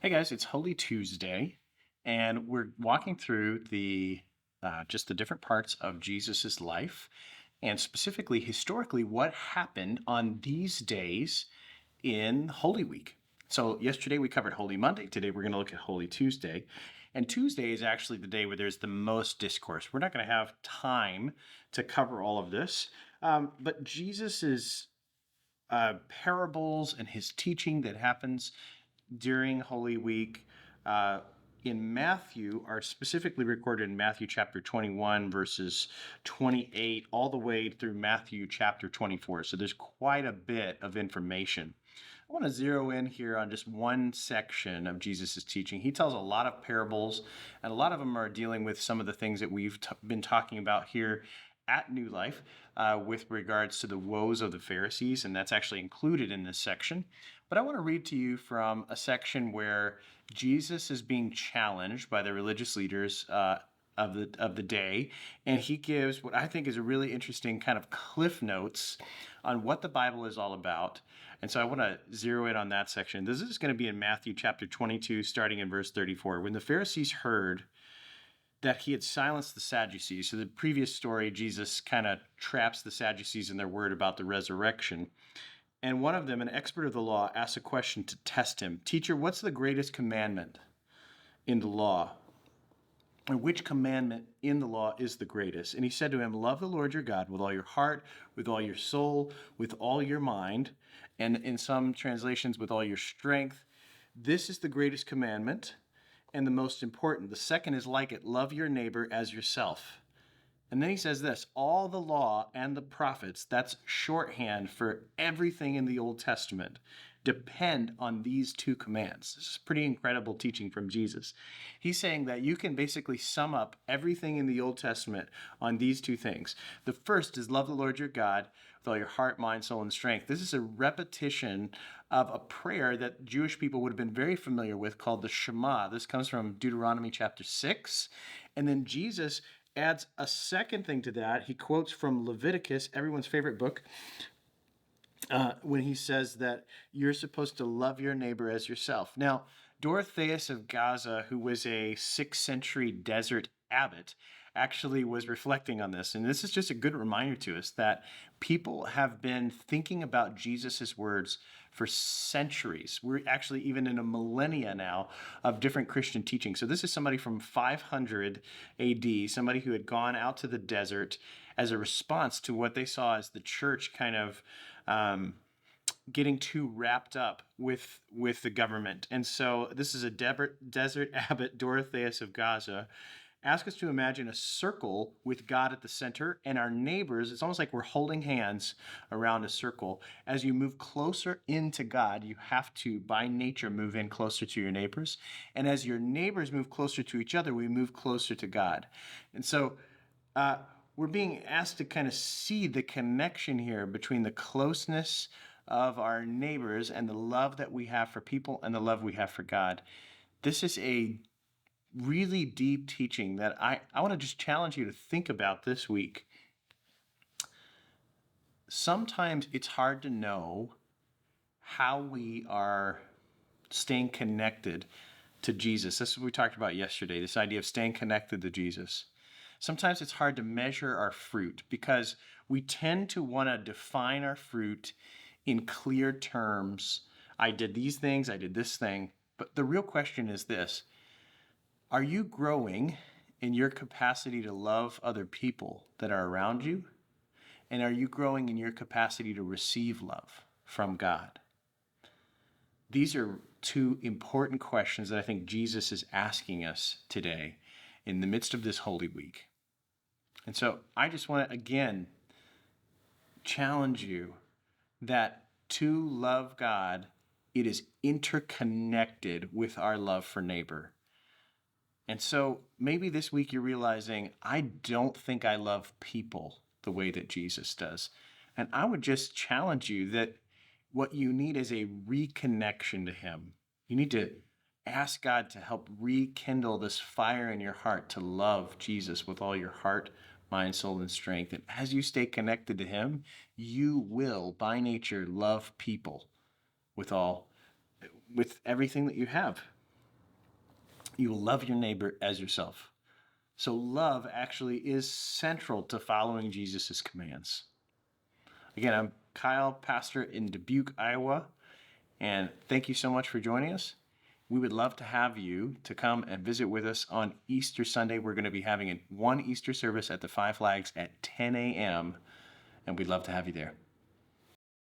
Hey guys, it's Holy Tuesday, and we're walking through the just the different parts of Jesus's life, and specifically historically what happened on these days in Holy Week. So yesterday we covered Holy Monday. Today we're going to look at Holy Tuesday, and Tuesday is actually the day where there's the most discourse. We're not going to have time to cover all of this, but Jesus's parables and his teaching that happens during Holy Week in Matthew are specifically recorded in Matthew chapter 21, verses 28, all the way through Matthew chapter 24. So there's quite a bit of information. I want to zero in here on just one section of Jesus' teaching. He tells a lot of parables, and a lot of them are dealing with some of the things that we've been talking about here at New Life with regards to the woes of the Pharisees, and that's actually included in this section. But I want to read to you from a section where Jesus is being challenged by the religious leaders of the day, and he gives what I think is a really interesting kind of cliff notes on what the Bible is all about. And so I want to zero in on that section. This is going to be in Matthew chapter 22, starting in verse 34. When the Pharisees heard that he had silenced the Sadducees. So the previous story, Jesus kind of traps the Sadducees in their word about the resurrection. And one of them, an expert of the law, asked a question to test him. Teacher, what's the greatest commandment in the law? And which commandment in the law is the greatest? And he said to him, love the Lord your God with all your heart, with all your soul, with all your mind, and in some translations, with all your strength. This is the greatest commandment and the most important. The second is like it, love your neighbor as yourself. And then he says this, all the law and the prophets, that's shorthand for everything in the Old Testament, depend on these two commands. This is pretty incredible teaching from Jesus. He's saying that you can basically sum up everything in the Old Testament on these two things. The first is love the Lord your God with all your heart, mind, soul, and strength. This is a repetition of a prayer that Jewish people would have been very familiar with called the Shema. This comes from Deuteronomy chapter 6. And then Jesus adds a second thing to that. He quotes from Leviticus, everyone's favorite book, when he says that you're supposed to love your neighbor as yourself. Now, Dorotheus of Gaza, who was a 6th century desert abbot, actually was reflecting on this. And this is just a good reminder to us that people have been thinking about Jesus's words for centuries. We're actually even in a millennia now of different Christian teaching. So this is somebody from 500 AD, somebody who had gone out to the desert as a response to what they saw as the church kind of getting too wrapped up with the government. And so this is a desert abbot, Dorotheus of Gaza. Ask us to imagine a circle with God at the center and our neighbors. It's almost like we're holding hands around a circle. As you move closer into God, you have to, by nature, move in closer to your neighbors. And as your neighbors move closer to each other, we move closer to God. And so we're being asked to kind of see the connection here between the closeness of our neighbors and the love that we have for people and the love we have for God. This is a really deep teaching that I want to just challenge you to think about this week. Sometimes it's hard to know how we are staying connected to Jesus. This is what we talked about yesterday, this idea of staying connected to Jesus. Sometimes it's hard to measure our fruit because we tend to want to define our fruit in clear terms. I did these things, I did this thing. But the real question is this: are you growing in your capacity to love other people that are around you? And are you growing in your capacity to receive love from God? These are two important questions that I think Jesus is asking us today in the midst of this Holy Week. And so I just want to, again, challenge you that to love God, it is interconnected with our love for neighbor. And so maybe this week you're realizing, I don't think I love people the way that Jesus does. And I would just challenge you that what you need is a reconnection to him. You need to ask God to help rekindle this fire in your heart to love Jesus with all your heart, mind, soul, and strength. And as you stay connected to him, you will, by nature, love people with everything that you have. You will love your neighbor as yourself. So love actually is central to following Jesus' commands. Again, I'm Kyle, pastor in Dubuque, Iowa, and thank you so much for joining us. We would love to have you to come and visit with us on Easter Sunday. We're going to be having one Easter service at the Five Flags at 10 a.m., and we'd love to have you there.